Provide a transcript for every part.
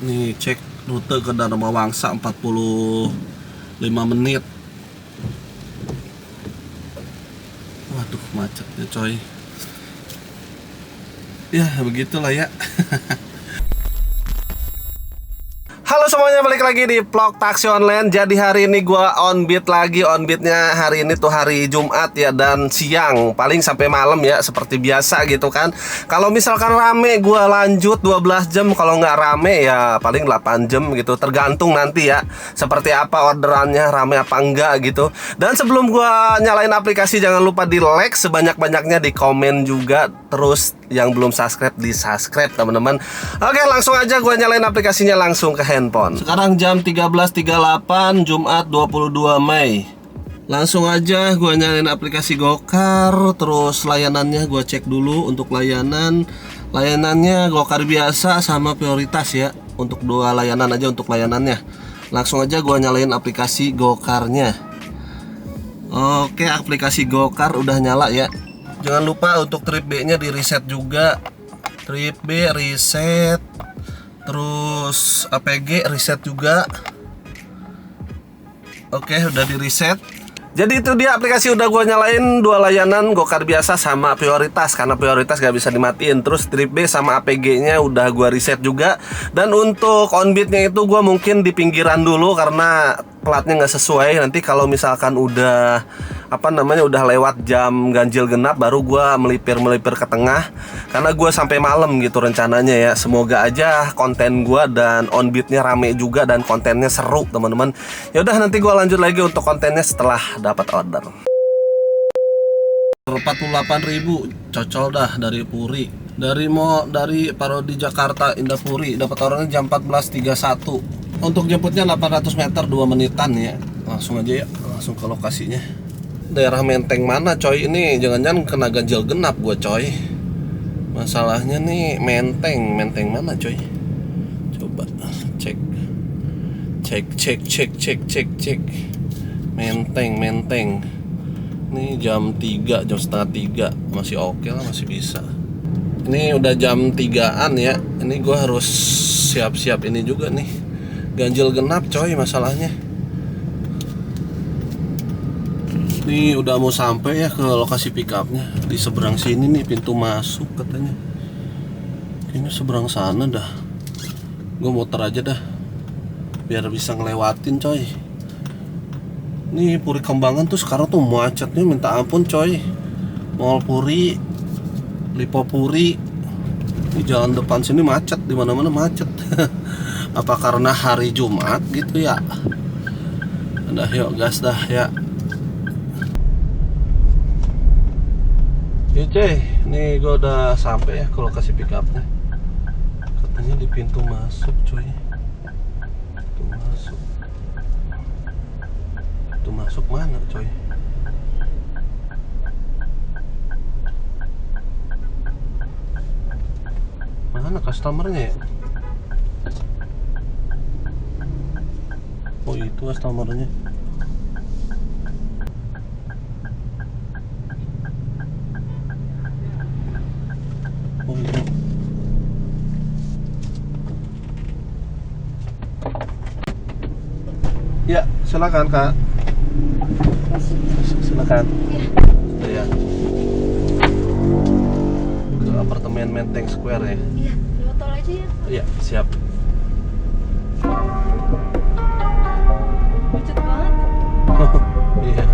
Nih cek rute ke Dharma Wangsa 45 menit. Waduh macetnya coy. Ya begitulah ya. Halo semuanya, balik lagi di vlog taksi online. Jadi hari ini gua on beat lagi. On beatnya hari ini tuh hari Jumat ya, dan siang paling sampai malam ya, seperti biasa gitu kan. Kalau misalkan rame gua lanjut 12 jam, kalau nggak rame ya paling 8 jam gitu. Tergantung nanti ya seperti apa orderannya, rame apa enggak gitu. Dan sebelum gua nyalain aplikasi, jangan lupa di like sebanyak-banyaknya, di komen juga. Terus yang belum subscribe di subscribe teman-teman. Oke, langsung aja gua nyalain aplikasinya langsung ke handphone. Sekarang jam 13.38 Jumat 22 Mei. Langsung aja gua nyalain aplikasi Gokar. Terus layanannya gua cek dulu. Untuk layanannya Gokar biasa sama prioritas ya. Untuk dua layanan aja untuk layanannya. Langsung aja gua nyalain aplikasi Gokarnya. Oke, aplikasi Gokar udah nyala ya. Jangan lupa untuk trip B nya di reset juga. Trip B reset. Terus APG reset juga. Oke, udah di reset. Jadi itu dia aplikasi udah gue nyalain dua layanan, Gokar biasa sama prioritas, karena prioritas gak bisa dimatiin. Terus trip B sama APG nya udah gue reset juga. Dan untuk onbeat-nya itu gue mungkin di pinggiran dulu karena platnya gak sesuai. Nanti kalau misalkan udah udah lewat jam ganjil genap, baru gue melipir ke tengah, karena gue sampai malam gitu rencananya ya. Semoga aja konten gue dan onbeat-nya rame juga dan kontennya seru teman-teman. Ya udah, nanti gue lanjut lagi untuk kontennya setelah dapat order. 48.000 cocol dah dari Puri. Dari Parodi Jakarta Indapuri, dapat ordernya jam 14.31. Untuk jemputnya 800 meter 2 menitan ya. Langsung aja ya, langsung ke lokasinya. Daerah Menteng mana coy? Ini jangan-jangan kena ganjil genap gua coy. Masalahnya nih Menteng mana coy? Coba cek. Menteng. Ini jam 3, jam setengah 3. Masih oke lah, masih bisa. Ini udah jam 3-an ya. Ini gua harus siap-siap ini juga nih. Ganjil genap coy masalahnya. Ini udah mau sampai ya ke lokasi pick up-nya. Di seberang sini nih pintu masuk katanya. Kayaknya seberang sana dah. Gue muter aja dah, biar bisa ngelewatin coy. Nih Puri Kembangan tuh sekarang tuh macetnya minta ampun coy. Mall Puri, Lipo Puri, di jalan depan sini macet, di mana-mana macet. Apa karena hari Jumat gitu ya? Udah yuk gas dah ya. Cuy, nih gue udah sampai ya ke lokasi pick up-nya. Katanya di pintu masuk cuy. Pintu masuk mana coy? Mana customernya ya? Oh itu customernya. Oh itu. Ya, silakan Kak. Silakan. Ya. Ke apartemen Menteng Square ya. Iya, lewat tol aja ya. Iya, siap. Macet banget. Iya.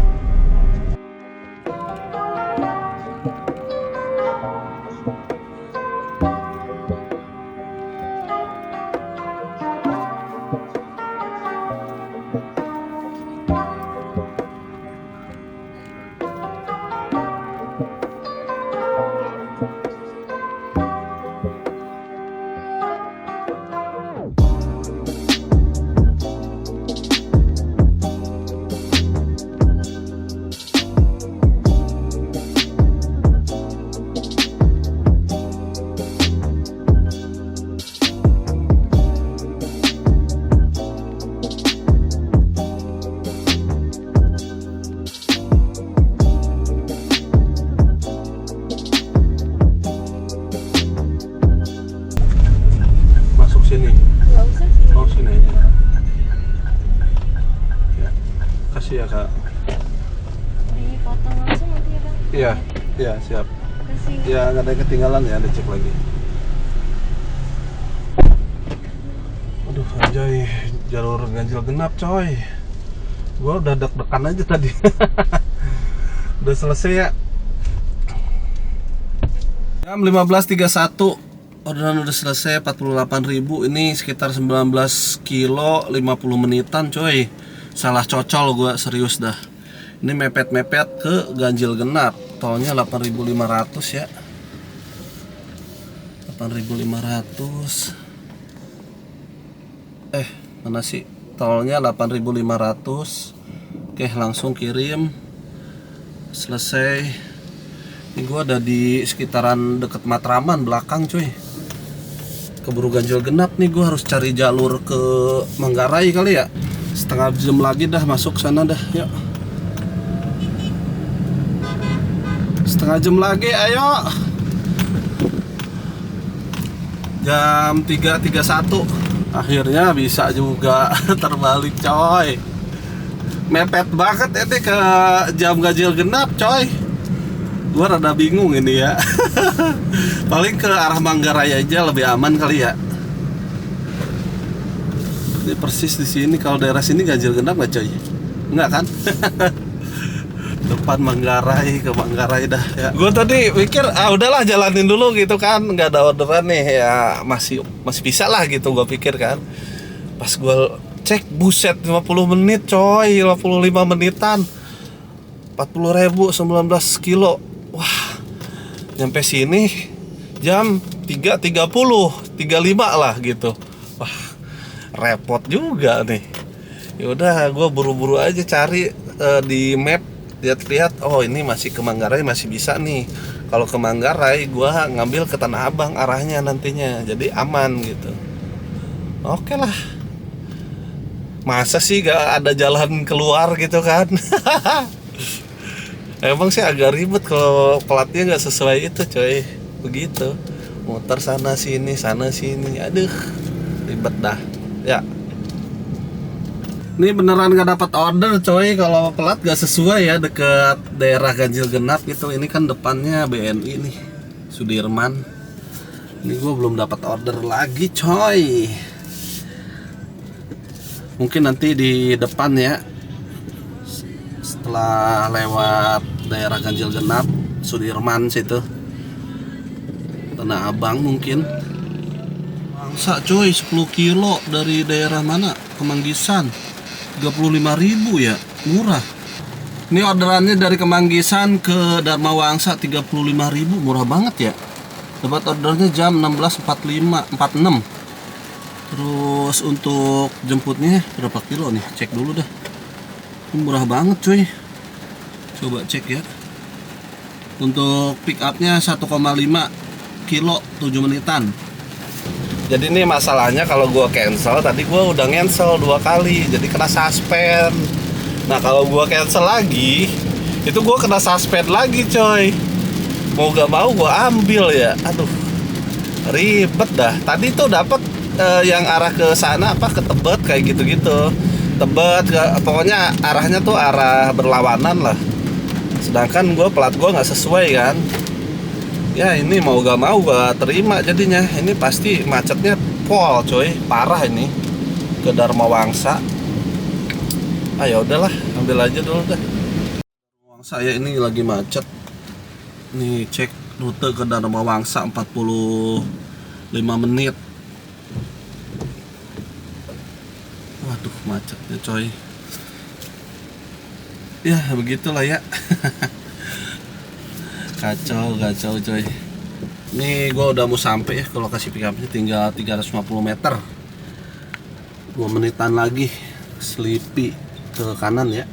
Oh sini aja ya. Kasih ya kak. Dipotong langsung nanti ya bang? Iya, iya siap. Kasih. Ya nggak ada yang ketinggalan ya, dicek lagi. Aduh anjay, jalur ganjil genap coy. Gua udah deg-degan aja tadi. Udah selesai ya. Jam 15.31. Orderan udah selesai 48.000. Ini sekitar 19 kilo 50 menitan coy. Salah cocol gua, serius dah. Ini mepet-mepet ke ganjil genap. Tolnya 8.500 ya. 8.500. Mana sih? Tolnya 8.500. Oke, langsung kirim. Selesai. Ini gua ada di sekitaran deket Matraman belakang cuy. Keburu ganjil genap nih, gua harus cari jalur ke Manggarai kali ya. Setengah jam lagi dah masuk sana dah, yuk. Setengah jam lagi, ayo. Jam 3.31. Akhirnya bisa juga terbalik coy. Mepet banget ini ke jam ganjil genap coy. Gua rada bingung ini ya. Paling ke arah Manggarai aja lebih aman kali ya. Ini persis di sini, kalau daerah sini ganjil genap nggak coy? Enggak kan? Depan Manggarai, ke Manggarai dah ya. Gue tadi mikir udahlah jalanin dulu gitu kan, nggak ada orderan nih ya, masih bisa lah gitu gue pikir kan. Pas gue cek, buset 50 menit coy, 55 menitan, 40.000 19 kilo. Wah, nyampe sini jam 3.30 35 lah gitu. Wah, repot juga nih. Yaudah gue buru-buru aja cari di map, lihat-lihat, oh ini masih ke Manggarai, masih bisa nih. Kalau ke Manggarai gua ngambil ke Tanah Abang arahnya nantinya, jadi aman gitu. Oke lah. Masa sih gak ada jalan keluar gitu kan? Emang sih agak ribet kalau platnya gak sesuai itu coy. Begitu, muter sana sini, aduh ribet dah ya. Ini beneran gak dapat order coy kalau pelat gak sesuai ya, deket daerah ganjil genap gitu. Ini kan depannya BNI nih, Sudirman. Ini gue belum dapat order lagi coy. Mungkin nanti di depan ya, setelah lewat daerah ganjil genap Sudirman situ, Tanah Abang mungkin. Bangsa coy, 10 kilo dari daerah mana? Kemanggisan. 35.000 ya, murah. Ini orderannya dari Kemanggisan ke Dharma Wangsa 35.000, murah banget ya. Dapat ordernya jam 16.46. Terus untuk jemputnya berapa kilo nih? Cek dulu dah. Ini murah banget cuy. Coba cek ya. Untuk pick upnya 1,5 kilo 7 menitan. Jadi ini masalahnya kalau gue cancel, tadi gue udah cancel 2 kali, jadi kena suspend. Nah kalau gue cancel lagi, itu gue kena suspend lagi coy. Mau gak mau gue ambil ya, aduh ribet dah. Tadi tuh dapet yang arah ke sana apa, ke Tebet kayak gitu-gitu. Tebet, pokoknya arahnya tuh arah berlawanan lah. Sedangkan gue plat gue nggak sesuai kan. Ya ini mau gak mau gua terima jadinya. Ini pasti macetnya pol coy, parah ini ke Dharma Wangsa. Ya udahlah, ambil aja dulu dah. Wangsa ya, ini lagi macet. Nih cek rute ke Dharma Wangsa 45 menit. Waduh macetnya coy. Ya begitulah ya. Kacau coy. Ini gue udah mau sampai ya ke lokasi pick upnya, tinggal 350 meter. 2 menitan lagi. Sleepy ke kanan ya.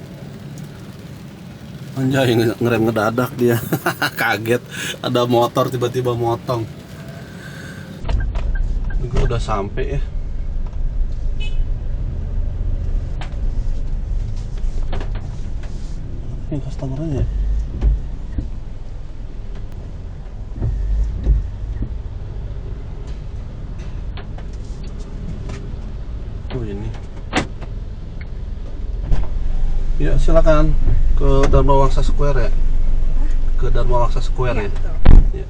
Anjay, ngerem ngedadak dia. Kaget ada motor tiba-tiba motong. Ini gue udah sampai ya. Ini customernya ya. Oh ini. Ya silakan ke Dharma Wangsa Square ya. Ke Dharma Wangsa Square ya. Ya.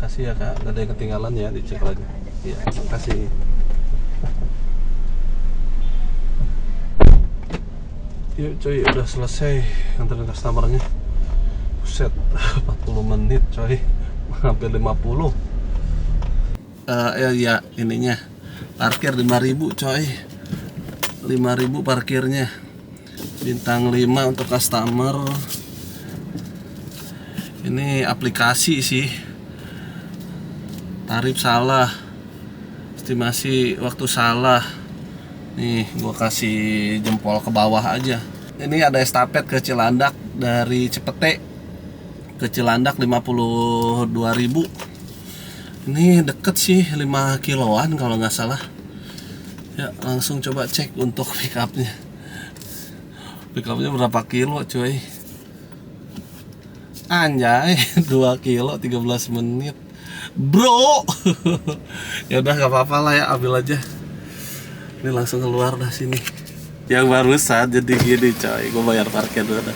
Kasih ya kak, nggak ada yang ketinggalan ya, dicek lagi. Iya, kasih. Yuk coy, udah selesai nganterin customernya. Buset, 40 menit coy, hampir 50. Ya ininya parkir 5.000 coy, 5.000 parkirnya, bintang 5 untuk customer. Ini aplikasi sih. Tarif salah, estimasi waktu salah. Nih gua kasih jempol ke bawah aja. Ini ada estafet ke Cilandak dari Cepete ke Cilandak 52.000. Ini deket sih, 5 kiloan kalau nggak salah. Ya langsung coba cek untuk pick upnya. Pick upnya berapa kilo coy? Anjay, 2 kilo 13 menit. Bro. Ya udah gak apa-apa lah ya, ambil aja. Ini langsung keluar dah sini. Yang barusan jadi gini coy, gue bayar parkir dulu dah.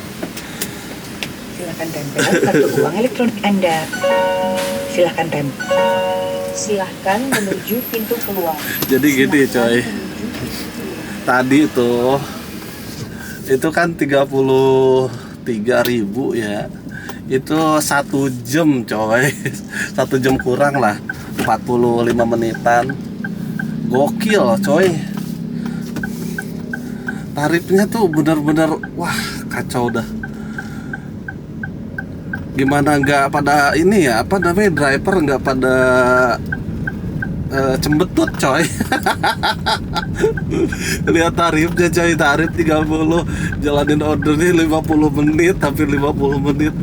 Silakan tempel kartu uang elektronik Anda. Silakan Silahkan menuju pintu keluar. Jadi gini coy. Tadi tuh itu kan 33.000 ya. Itu 1 jam coy. 1 jam kurang lah, 45 menitan. Gokil coy. Tarifnya tuh bener-bener wah kacau dah. Gimana nggak pada ini ya, apa namanya, driver nggak pada cembetut coy. Lihat tarifnya coy, tarif 30, jalanin ordernya 50 menit, hampir 50 menit.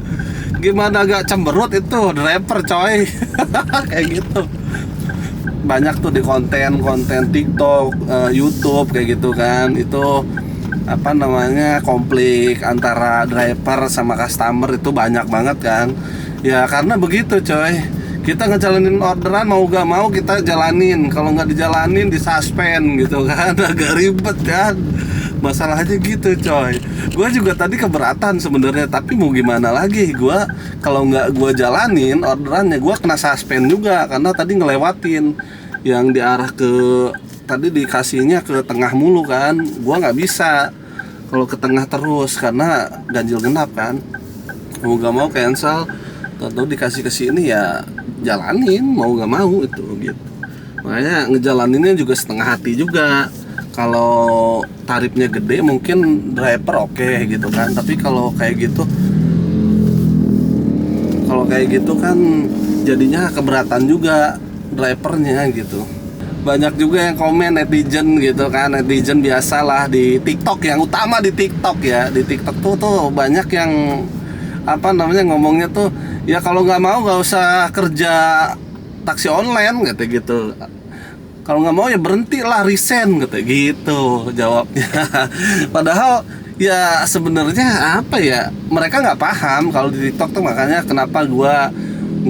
Gimana gak cemberut itu driver coy. Kayak gitu. Banyak tuh di konten TikTok, YouTube kayak gitu kan. Itu apa namanya, konflik antara driver sama customer itu banyak banget kan. Ya karena begitu coy. Kita ngejalanin orderan mau gak mau kita jalanin. Kalau nggak dijalanin disuspend gitu kan. Agak ribet kan. Masalahnya gitu coy. Gue juga tadi keberatan sebenarnya, tapi mau gimana lagi, gue kalau nggak gue jalanin orderannya gue kena suspend juga karena tadi ngelewatin yang diarah ke, tadi dikasihnya ke tengah mulu kan. Gue nggak bisa kalau ke tengah terus karena ganjil genap kan. Mau gak mau cancel, atau dikasih ke sini ya jalanin mau gak mau itu gitu. Makanya ngejalaninnya juga setengah hati juga. Kalau tarifnya gede mungkin driver oke gitu kan, tapi kalau kayak gitu kan jadinya keberatan juga drivernya gitu. Banyak juga yang komen netizen gitu kan, netizen biasalah di TikTok, yang utama di TikTok ya. Di TikTok tuh banyak yang apa namanya ngomongnya tuh, ya kalau nggak mau nggak usah kerja taksi online gitu. Kalau nggak mau ya berhenti lah, resign gitu jawabnya. Padahal ya sebenarnya apa ya, mereka nggak paham kalau di TikTok tuh. Makanya kenapa gua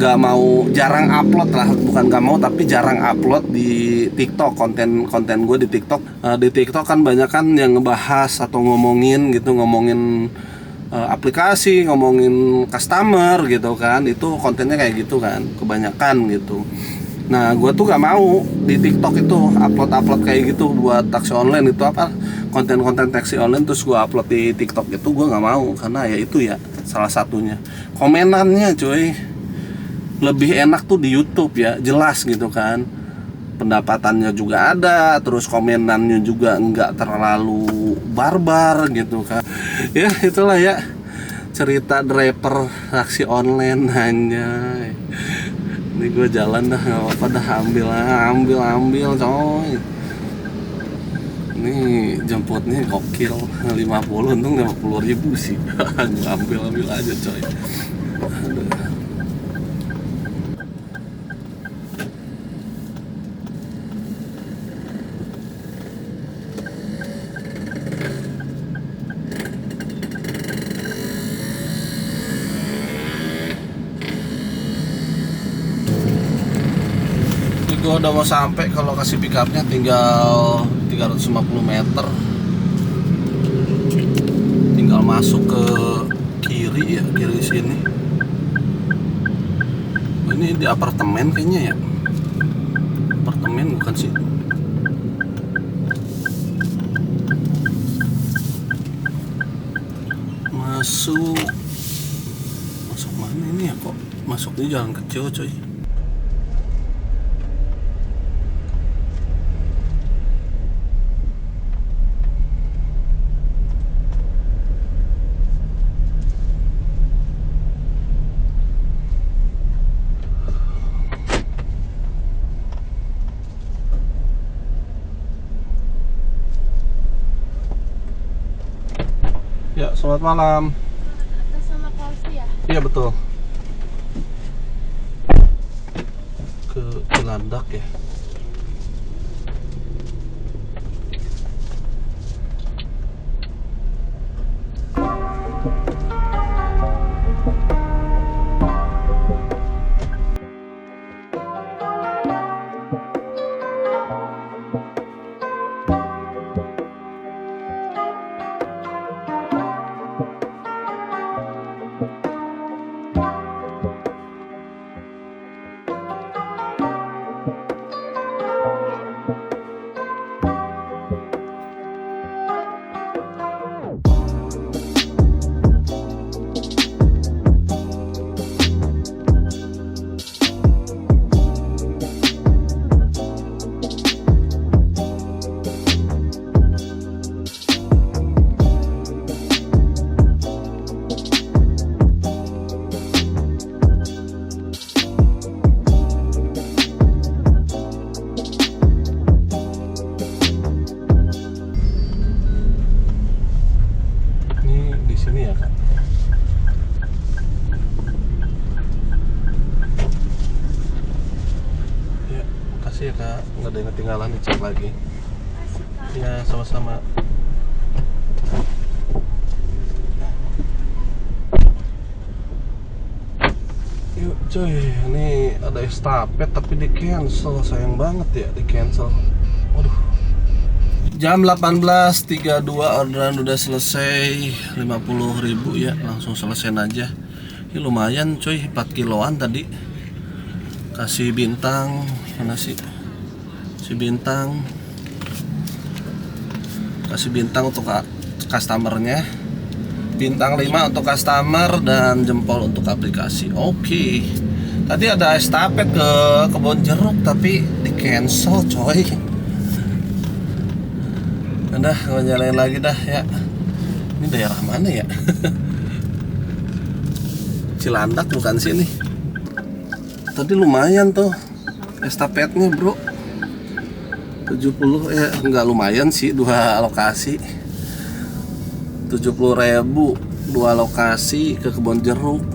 nggak mau, jarang upload lah, bukan nggak mau tapi jarang upload di TikTok. Konten gue di TikTok kan banyak kan yang ngebahas atau ngomongin aplikasi, ngomongin customer gitu kan. Itu kontennya kayak gitu kan, kebanyakan gitu. Nah, gue tuh gak mau di TikTok itu upload kayak gitu buat taksi online. Itu apa, konten-konten taksi online terus gue upload di TikTok itu gue gak mau. Karena ya itu ya salah satunya, komenannya cuy lebih enak tuh di YouTube ya, jelas gitu kan, pendapatannya juga ada, terus komenannya juga nggak terlalu barbar gitu kan. Ya itulah ya cerita driver taksi online hanya. Ini gue jalan dah, nggak apa-apa dah, ambil coy. Ini jemputnya gokil, 50, untung 50.000 sih. Gue ambil aja coy. Aduh. Gue udah mau sampai ke lokasi pickupnya, tinggal 350 meter, tinggal masuk ke kiri ya, kiri sini. Ini di apartemen kayaknya ya, apartemen bukan sih. Masuk mana ini ya, kok masuknya jalan kecil coy. Ya, selamat malam. Atas sama Kalsi ya? Iya betul. Ke Cilandak ya. Sini ya kak. Ya, makasih ya kak, nggak ada yang ketinggalan, dicek lagi. Ya sama-sama. Yuk coy, ini ada estafet tapi di cancel, sayang banget ya di cancel. Waduh. Jam 18.32 orderan udah selesai, 50.000 ya, langsung selesai aja. Ini lumayan coy, 4 kiloan tadi. Kasih bintang, mana sih? Kasih bintang. Kasih bintang untuk customernya. Bintang 5 untuk customer dan jempol untuk aplikasi. Oke. Tadi ada estafet ke Kebon Jeruk tapi di cancel coy. Udah, gue nyalain lagi dah ya. Ini daerah mana ya? Cilandak bukan sih nih. Tadi lumayan tuh estafetnya bro, 70 ya, enggak lumayan sih, 2 lokasi 70.000, 2 lokasi ke Kebon Jeruk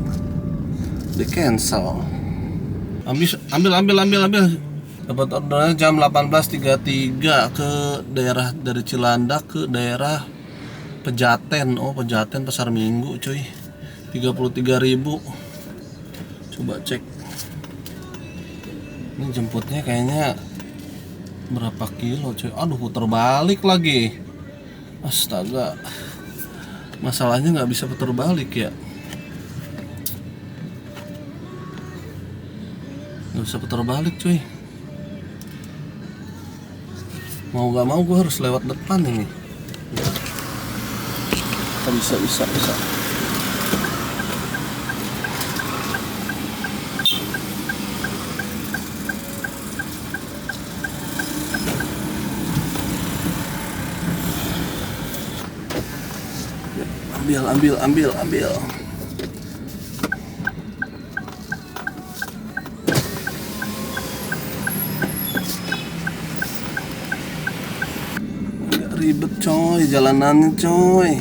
di cancel. Ambil. Dapat ordernya jam 18.33 ke daerah dari Cilandak ke daerah Pejaten. Oh, Pejaten Pasar Minggu cuy. 33.000. Coba cek. Ini jemputnya kayaknya berapa kilo cuy. Aduh, putar balik lagi. Astaga. Masalahnya nggak bisa putar balik ya. Nggak bisa putar balik cuy. Mau nggak mau gue harus lewat depan ini. Bisa. Ambil. Agak ribet coy, jalanannya coy.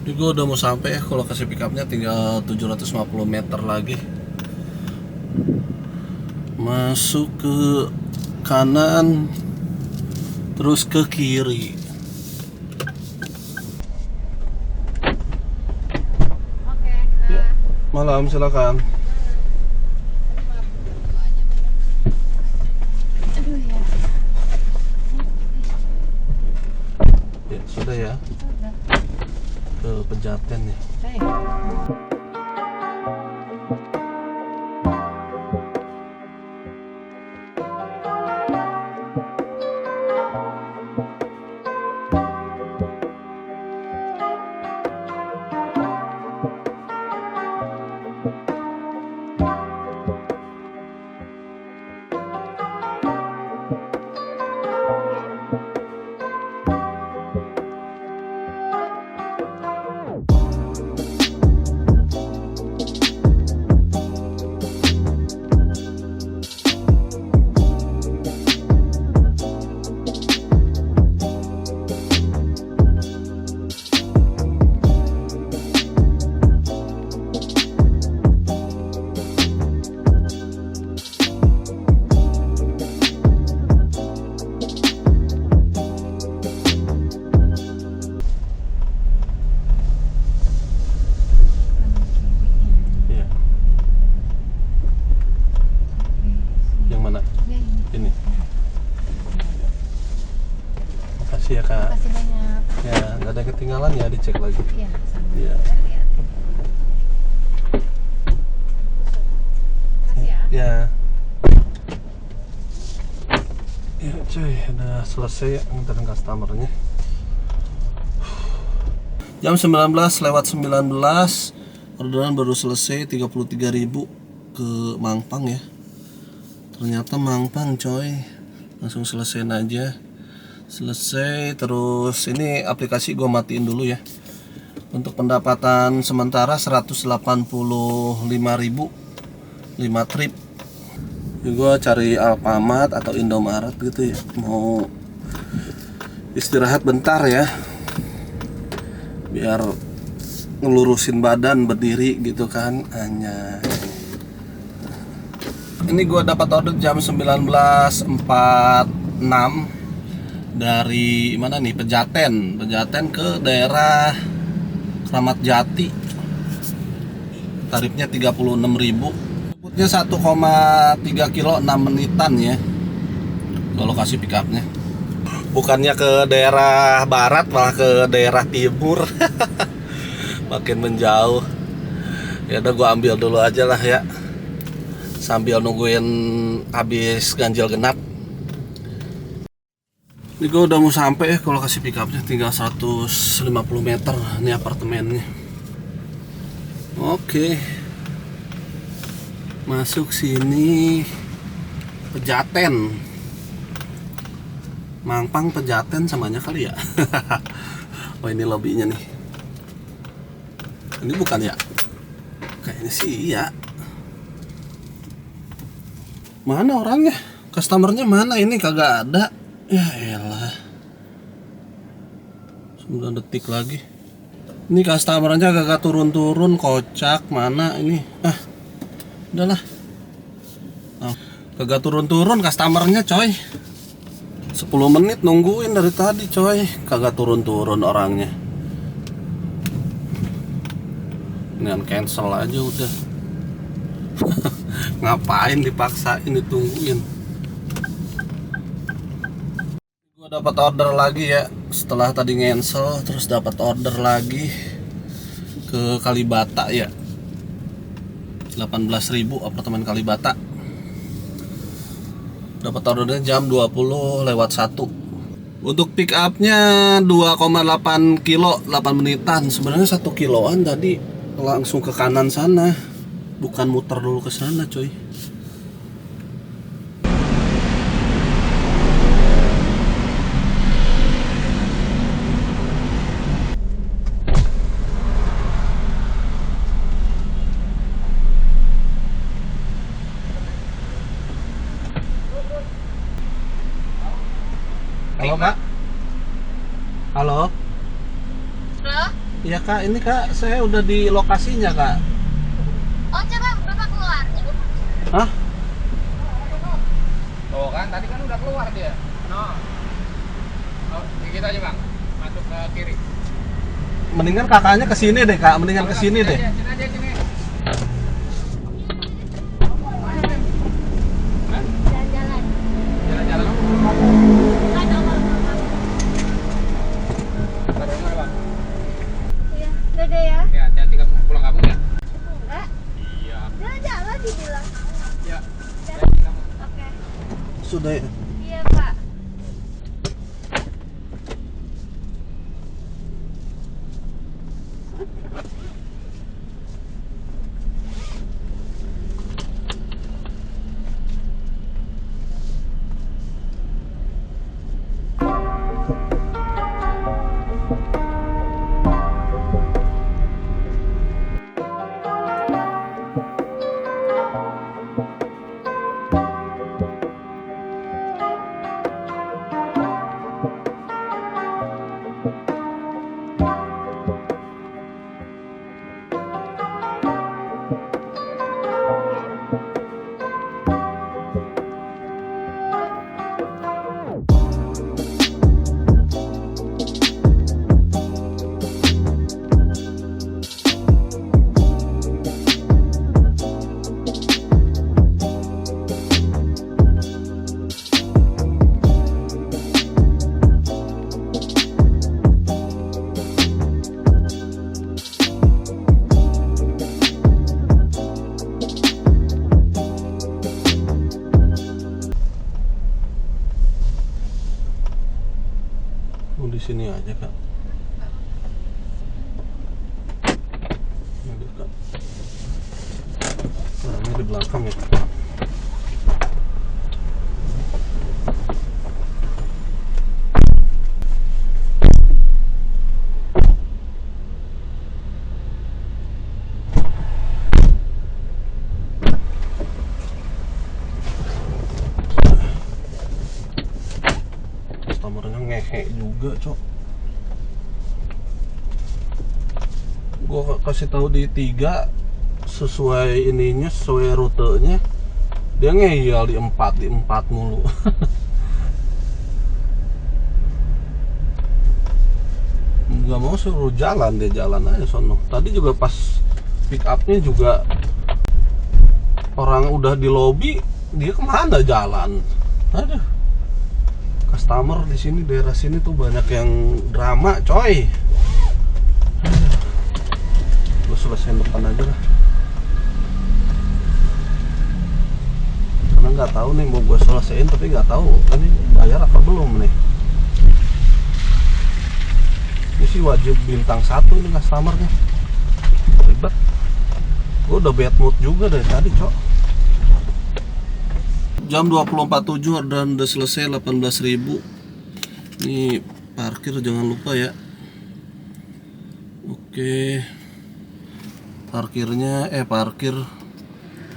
Ini gue udah mau sampai ya, kalau kasih pickupnya tinggal 750 meter lagi. Masuk ke kanan, terus ke kiri. Oke. Ya, malam silakan. Aduh ya. Ya sudah ya. Ke Pejaten nih. Ya kak. Makasih banyak. Ya nggak ada ketinggalan ya, dicek lagi. Iya, sama. Ya. Lihat. Makasih ya. Ya. Ya cuy, udah selesai ya nganterin customernya. Jam 19:19, orderan baru selesai 33.000 ke Mangpang ya. Ternyata Mangpang coy. Langsung selesaiin aja. Selesai, terus ini aplikasi gue matiin dulu ya. Untuk pendapatan sementara 185.000 5 trip. Gue cari Alfamart atau Indomaret gitu ya. Mau istirahat bentar ya, biar ngelurusin badan berdiri gitu kan. Hanya ini gue dapat order jam 19.46 dari mana nih, Pejaten ke daerah Kramat Jati. Tarifnya 36.000. Sebutnya 1,3 kilo 6 menitan ya. Kalau kasih pickupnya. Bukannya ke daerah barat, malah ke daerah timur. Makin menjauh. Ya udah, gua ambil dulu aja lah ya, sambil nungguin habis ganjil genap. Ini gue udah mau sampai ya, kalau kasih pickupnya tinggal 150 meter. Ini apartemennya. Oke. Masuk sini Pejaten. Mangpang Pejaten samanya kali ya. Oh ini lobbynya nih. Ini bukan ya? Kayaknya sih iya. Mana orangnya? Customernya mana? Ini kagak ada. Ya elah, 9 detik lagi. Ini customernya kagak turun-turun, kocak. Mana ini? Udahlah. Kagak turun-turun customernya coy. 10 menit nungguin dari tadi coy, kagak turun-turun orangnya. Dengan cancel aja udah. Ngapain dipaksain ditungguin. Dapat order lagi ya, setelah tadi ngensel terus dapat order lagi ke Kalibata ya, 18.000 apartemen Kalibata. Dapat ordernya jam 20:01. Untuk pick upnya 2,8 kilo 8 menitan. Sebenarnya 1 kiloan tadi langsung ke kanan sana, bukan muter dulu ke sana coy. Halo Kak. Halo. Halo? Iya Kak, ini Kak, saya udah di lokasinya Kak. Oh, coba Bapak keluar. Hah? Oh kan, tadi kan udah keluar dia. No. Oh, gitu aja bang, masuk ke kiri. Mendingan kakaknya ke sini deh Kak, mendingan ke sini deh. Sini aja, sini. Jalan-jalan. Jalan-jalan. Kan awal Bapak. Ada rumah bang. Iya, dadah ya. Ya, hati-hati kamu pulang kampung ya. Enggak. Iya. Jalan-jalan dibilang. Ya. Hati kamu. Oke. Sudah ya. Iya, Pak. Oh, di sini aja Kak. Ini Kak. Nah, ini di belakang ya. Customernya ngehe juga cok. Gua kasih tahu di 3 sesuai ininya, sesuai rutenya, dia ngeyel di 4 mulu. Nggak mau suruh jalan, dia jalan aja sono. Tadi juga pas pick upnya juga orang udah di lobi, dia kemana jalan? Aduh, customer di sini, daerah sini tuh banyak yang drama coy. Gue selesaiin depan aja lah, karena nggak tahu nih mau gue selesaiin, tapi nggak tahu ini bayar apa belum nih. Ini sih wajib bintang 1 ini customernya, ribet. Gue udah bad mood juga dari tadi cok. Jam 20.47 dan udah selesai 18.000. Ini parkir jangan lupa ya. Oke, parkirnya parkir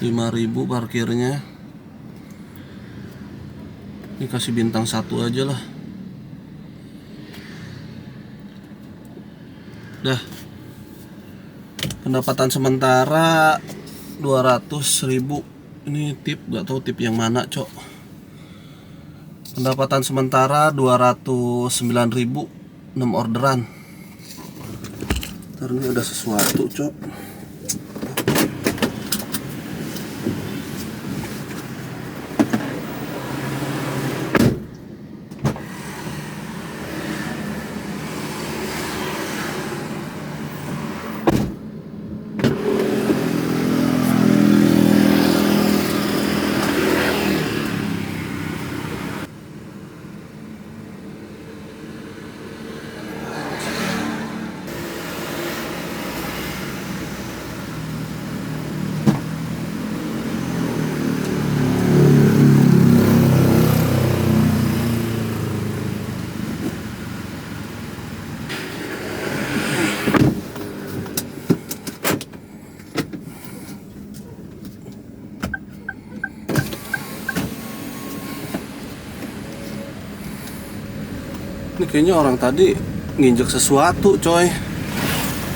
5.000 parkirnya. Ini kasih bintang 1 aja lah. Dah. Pendapatan sementara 200.000. Ini tip, gak tahu tip yang mana cok. Pendapatan sementara 209.000, 6 orderan. Ntar ini ada sesuatu cok. Ini kayaknya orang tadi nginjek sesuatu coy.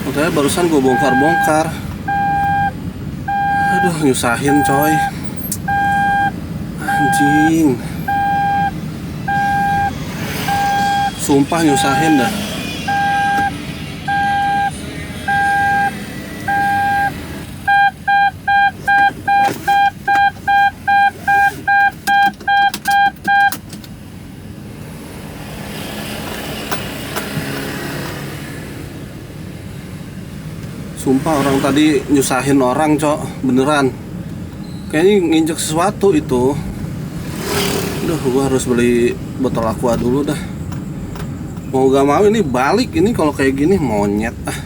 Makanya barusan gue bongkar-bongkar. Aduh nyusahin coy. Anjing. Sumpah nyusahin dah. Sumpah orang tadi nyusahin orang cok, beneran. Kayaknya nginjek sesuatu itu. Udah gua harus beli botol aqua dulu dah. Mau gak mau ini balik ini kalau kayak gini monyet ah.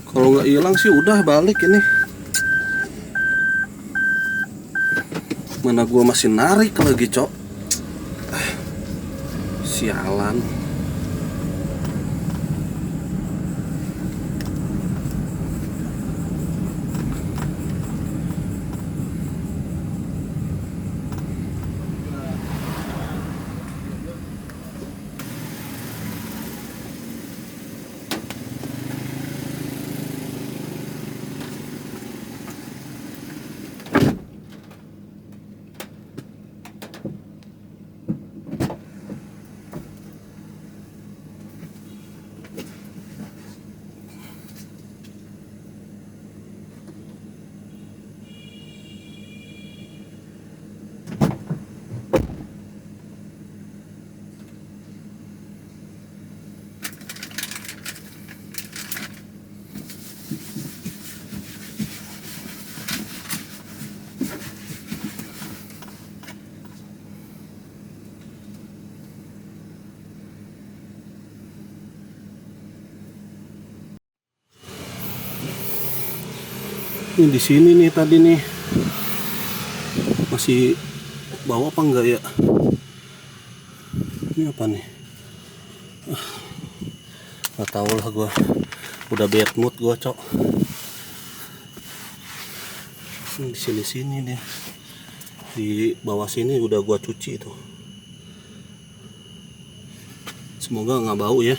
Kalau nggak hilang sih udah balik ini. Mana gua masih narik lagi cok. Sialan. Ini di sini nih tadi nih. Masih bawa apa enggak ya? Ini apa nih? Nggak tahu lah gua. Udah bad mood gua, cok. Ini di sini nih. Di bawah sini udah gua cuci itu. Semoga nggak bau ya.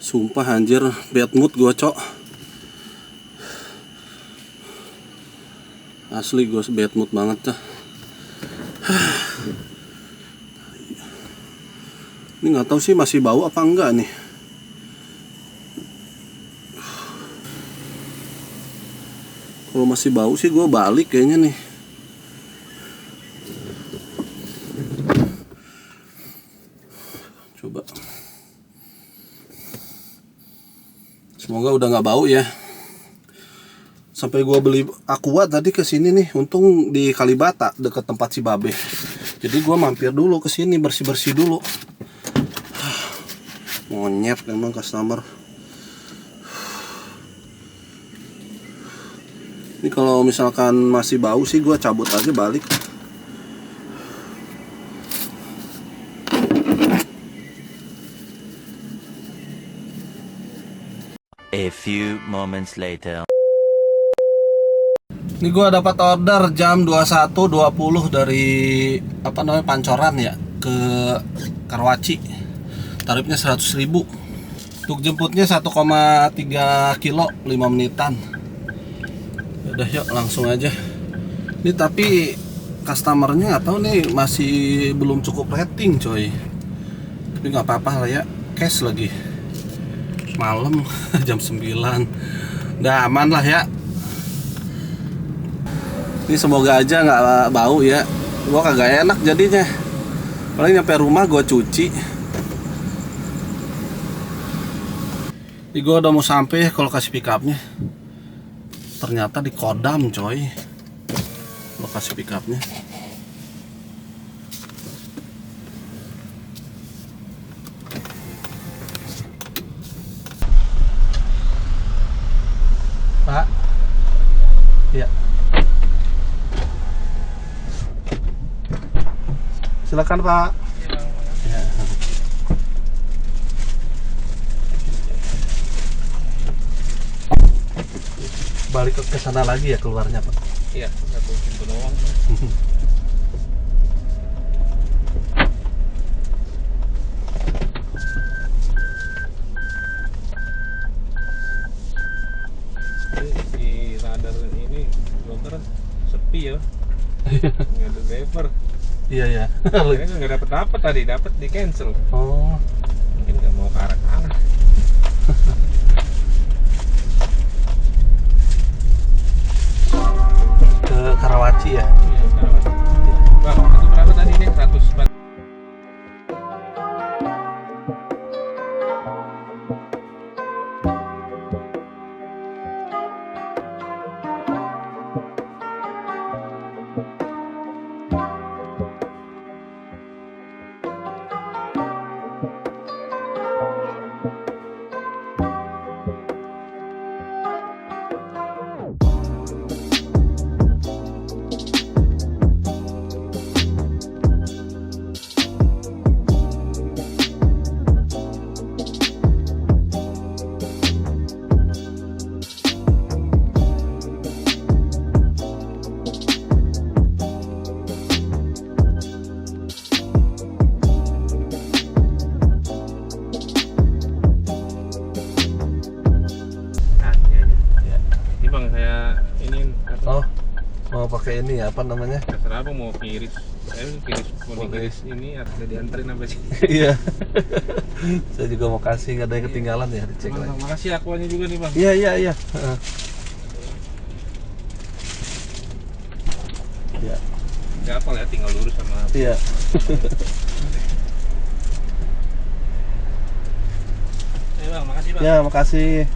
Sumpah anjir, bad mood gua cok. Asli gua bad mood banget dah. Ini nggak tahu sih masih bau apa enggak nih. Kalau masih bau sih gua balik kayaknya nih. Coba. Semoga udah nggak bau ya. Sampai gua beli aqua tadi ke sini nih, untung di Kalibata dekat tempat si Babe. Jadi gua mampir dulu ke sini bersih-bersih dulu. Monyet emang customer. Ini kalau misalkan masih bau sih gua cabut aja balik. A few moments later. Ini gua dapat order jam 21.20 dari apa namanya Pancoran ya ke Karawaci. Tarifnya 100.000. Untuk jemputnya 1,3 kilo 5 menitan. Udah yuk langsung aja. Ini tapi customernya nggak tahu nih masih belum cukup rating coy. Tapi nggak apa-apa lah ya, cash lagi. Malam jam 9. Udah aman lah ya. Ini semoga aja nggak bau ya. Gua kagak enak jadinya. Paling nyampe rumah gua cuci. Ini gua udah mau sampai kalau kasih pick upnya. Ternyata di Kodam coy. Lokasi pick upnya. Pak. Iya. Silakan Pak. Ya. Balik ke sana lagi ya keluarnya Pak. Iya, satu pintu doang. Si radar ini broker sepi ya. Nggak ada driver. Iya ya. Akhirnya nggak dapet tadi, dapet di cancel. Oh. Mungkin nggak mau ke arah sana. Ke Karawaci ya. Iya, Karawaci. Bang, itu berapa tadi ini? 100 Ini bang, saya ini Oh. Mau pakai ini ya, apa namanya? terserah apa mau kiris. Saya mau dikiris ini harus dianterin sampai sini. Iya. Saya juga mau kasih, nggak ada yang ketinggalan ya, dicek Bang, lagi. makasih akuannya juga nih bang. Iya iya iya. Heeh. Iya. Nggak apa ya, tinggal lurus sama. Iya. Bang, makasih bang. Ya, makasih.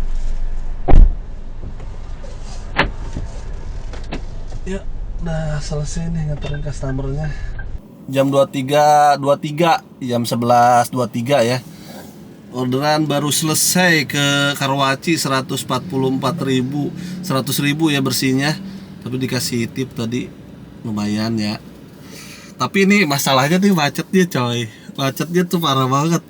Ya, udah selesai nih nganterin customernya. Jam 23.23, jam 11.23 ya. Orderan baru selesai ke Karawaci 144.000, 100.000 ya bersihnya. Tapi dikasih tip tadi lumayan ya. Tapi ini masalahnya nih macetnya coy. Macetnya tuh parah banget.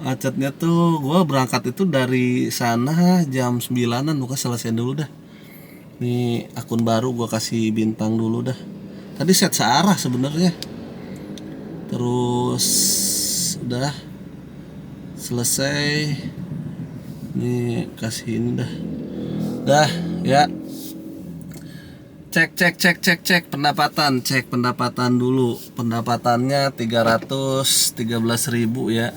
Macetnya tuh gua berangkat itu dari sana jam 9-an, bukan selesai dulu dah. Nih akun baru gua kasih bintang dulu dah. Tadi set searah sebenarnya. Terus udah selesai. Nih kasih ini dah. Dah ya. Cek pendapatan, cek pendapatan dulu. Pendapatannya 313.000 ya.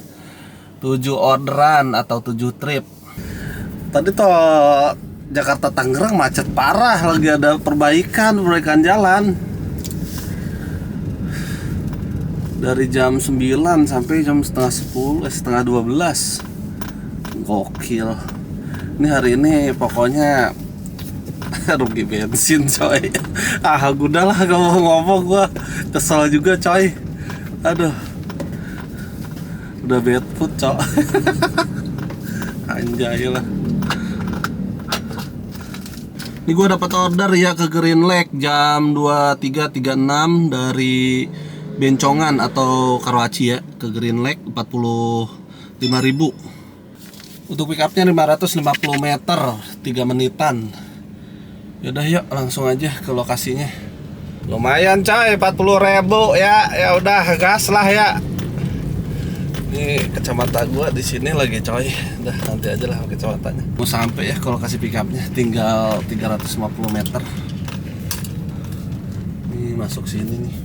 7 orderan atau 7 trip. Tadi toh Jakarta Tangerang macet parah, lagi ada perbaikan jalan. Dari jam 9 sampai jam setengah 10, setengah 12. Gokil. Ini hari ini pokoknya rugi bensin coy. Udah lah gak mau ngomong, gua kesel juga coy. Aduh, udah bad food coy. Anjay lah. Ini gue dapat order ya ke Green Lake jam 23.36 dari Bencongan atau Karawaci ya ke Green Lake 45.000. Untuk pick upnya 550 meter, 3 menitan. Yaudah yuk langsung aja ke lokasinya. Lumayan coy, 40.000 ya. Ya udah gas lah ya. Ini kacamata gua di sini lagi coy. Udah nanti aja lah kacamatanya. Mau sampai ya kalau kasih pick upnya tinggal 350 meter. Ini masuk sini nih.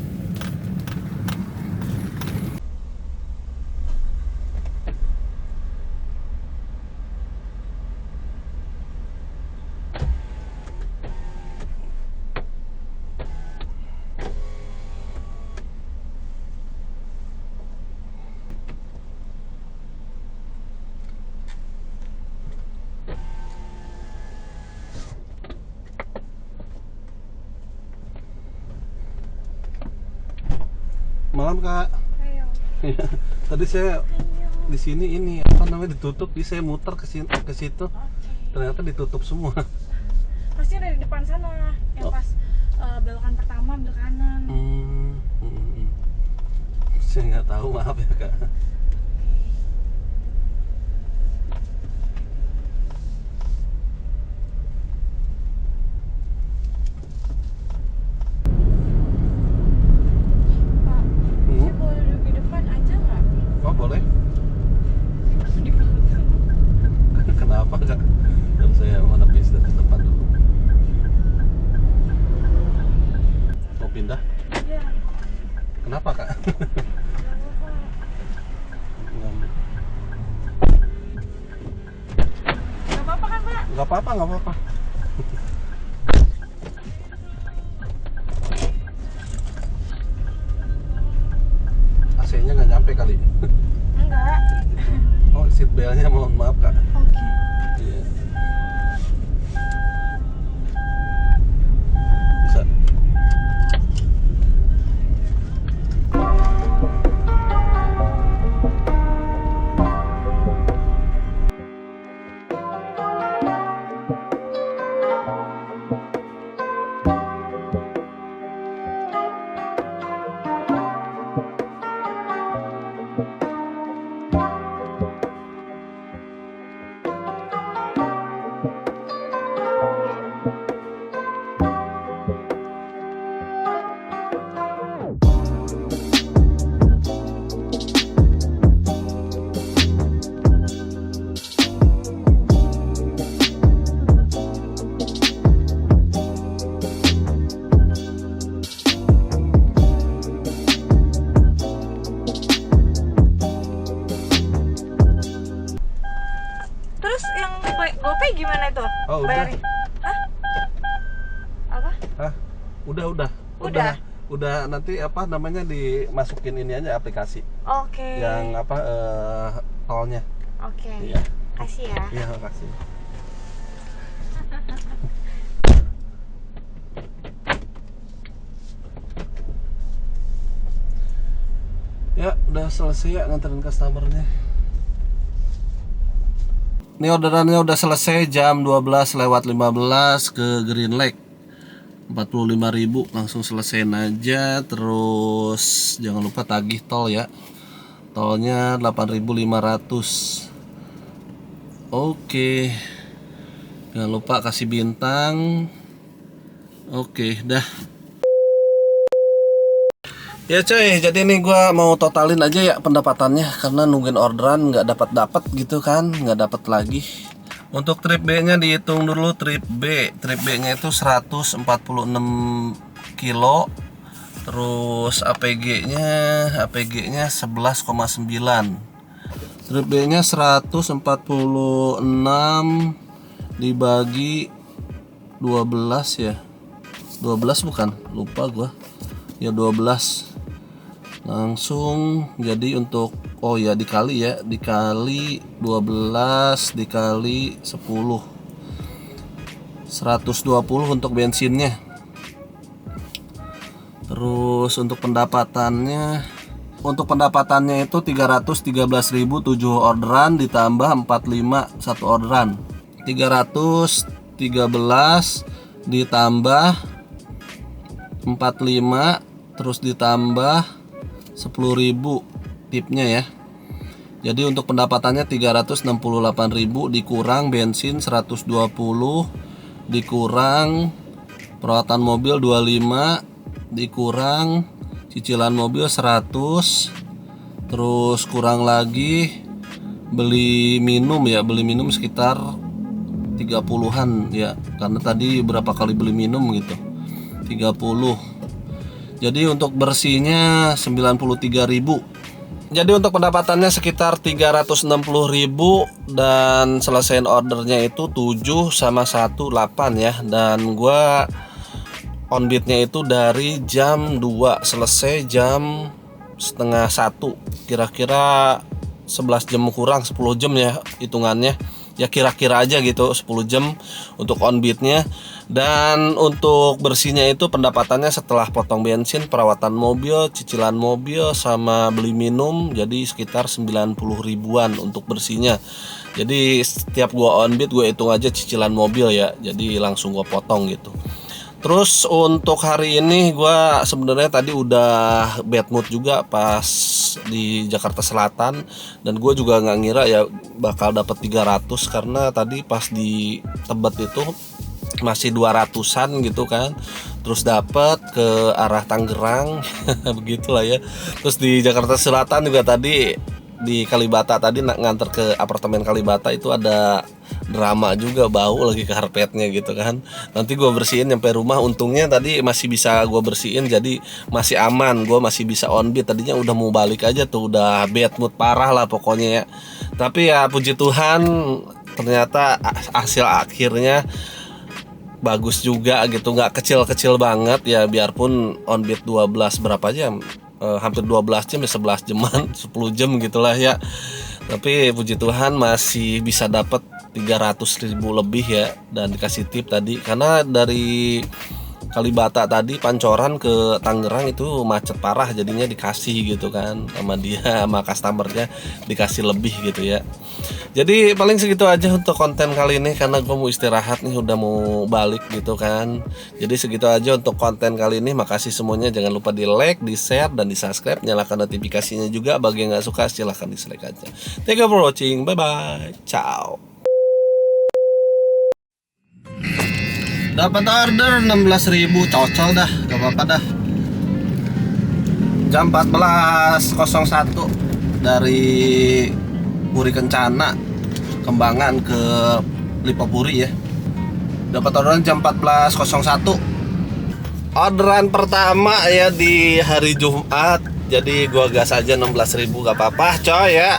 Malam kak. Ayo. Tadi saya di sini ini apa namanya ditutup, jadi saya muter ke sini ke situ. Oke. Ternyata ditutup semua. Pasti ada di depan sana. Yang Oh. pas belokan pertama ambil kanan. Saya nggak tahu, maaf ya Kak. Pak, saya boleh duduk di depan aja nggak? Oh boleh? Di belakang. Kenapa Kak? Kalau saya mana bisa di depan dulu. Mau pindah? Iya. Kenapa Kak? Gak apa-apa kan Pak? Nggak apa-apa, nggak apa-apa. AC-nya nggak nyampe kali. Enggak. Oh, seat belt-nya mohon maaf Kak. Oke. Iya. Bisa. Terus yang GoPay gimana itu? Oh, udah. Bayarin. Hah? Apa? Hah? Udah. Udah? Udah nanti apa namanya dimasukin ini aja aplikasi Oke. yang apa tolnya. Oke. Iya. Kasih ya. Iya, makasih. Ya, udah selesai ya nganterin customernya. Ini orderannya udah selesai jam 12:15 ke Green Lake. 45.000 langsung selesaiin aja. Terus jangan lupa tagih tol ya. Tolnya 8.500. Oke. Jangan lupa kasih bintang. Oke, dah. Ya coy, jadi nih gue mau totalin aja ya pendapatannya karena nungguin orderan nggak dapat gitu kan, nggak dapat lagi. Untuk trip B-nya dihitung dulu. Trip B-nya itu 146 kilo. Terus APG-nya 11,9. Trip B-nya 146 dibagi 12 ya. 12 bukan? Lupa gua. Ya 12. Langsung jadi untuk dikali 12 dikali 10. 120 untuk bensinnya. Terus untuk pendapatannya itu 313.007 orderan ditambah 45 satu orderan. 313 ditambah 45 terus ditambah 10.000 tipnya ya. Jadi untuk pendapatannya 368.000 dikurang bensin 120 dikurang perawatan mobil 25 dikurang cicilan mobil 100 terus kurang lagi beli minum sekitar 30-an ya, karena tadi berapa kali beli minum gitu 30. Jadi untuk bersihnya 93.000. Jadi untuk pendapatannya sekitar 360.000 dan selesaiin ordernya itu 7 sama 1 8 ya. Dan gua on beatnya itu dari jam 2 selesai jam setengah 1. Kira-kira 11 jam kurang 10 jam ya hitungannya. Ya kira-kira aja gitu 10 jam untuk on beatnya. Dan untuk bersihnya itu pendapatannya setelah potong bensin, perawatan mobil, cicilan mobil sama beli minum jadi sekitar 90 ribuan untuk bersihnya. Jadi setiap gua on bid gue hitung aja cicilan mobil ya. Jadi langsung gua potong gitu. Terus untuk hari ini gua sebenarnya tadi udah bad mood juga pas di Jakarta Selatan, dan gue juga nggak ngira ya bakal dapat 300 karena tadi pas di Tebet itu masih 200-an gitu kan. Terus dapat ke arah Tangerang begitulah ya. Terus di Jakarta Selatan juga tadi di Kalibata tadi nganter ke apartemen Kalibata itu ada drama juga, bau lagi karpetnya gitu kan. Nanti gue bersihin nyampe rumah, untungnya tadi masih bisa gue bersihin jadi masih aman, gue masih bisa on bid. Tadinya udah mau balik aja tuh, udah bad mood parah lah pokoknya ya. Tapi ya puji Tuhan ternyata hasil akhirnya bagus juga gitu, nggak kecil-kecil banget ya, biarpun on bid 12 berapa jam, hampir 12 jam ya, 11 jaman 10 jam gitulah ya. Tapi puji Tuhan masih bisa dapat 300.000 lebih ya, dan dikasih tip tadi karena dari Kalibata tadi Pancoran ke Tangerang itu macet parah, jadinya dikasih gitu kan sama dia, sama customernya dikasih lebih gitu ya. Jadi paling segitu aja untuk konten kali ini karena gue mau istirahat nih, udah mau balik gitu kan. Jadi segitu aja untuk konten kali ini. Makasih semuanya, jangan lupa di like, di share, dan di subscribe. Nyalakan notifikasinya juga. Bagi yang gak suka silahkan dislike aja. Thank you for watching, bye bye, ciao. Dapat order 16.000, cocol dah, gak apa-apa dah. Jam 14.01 dari Puri Kencana Kembangan ke Lipopuri ya. Dapat orderan jam 14.01. Orderan pertama ya di hari Jumat. Jadi gua gas aja 16.000, gak apa-apa coy ya.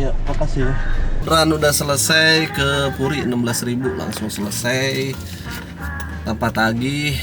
Ya, makasih ya. Orderan udah selesai ke Puri 16.000, langsung selesai tanpa tagih.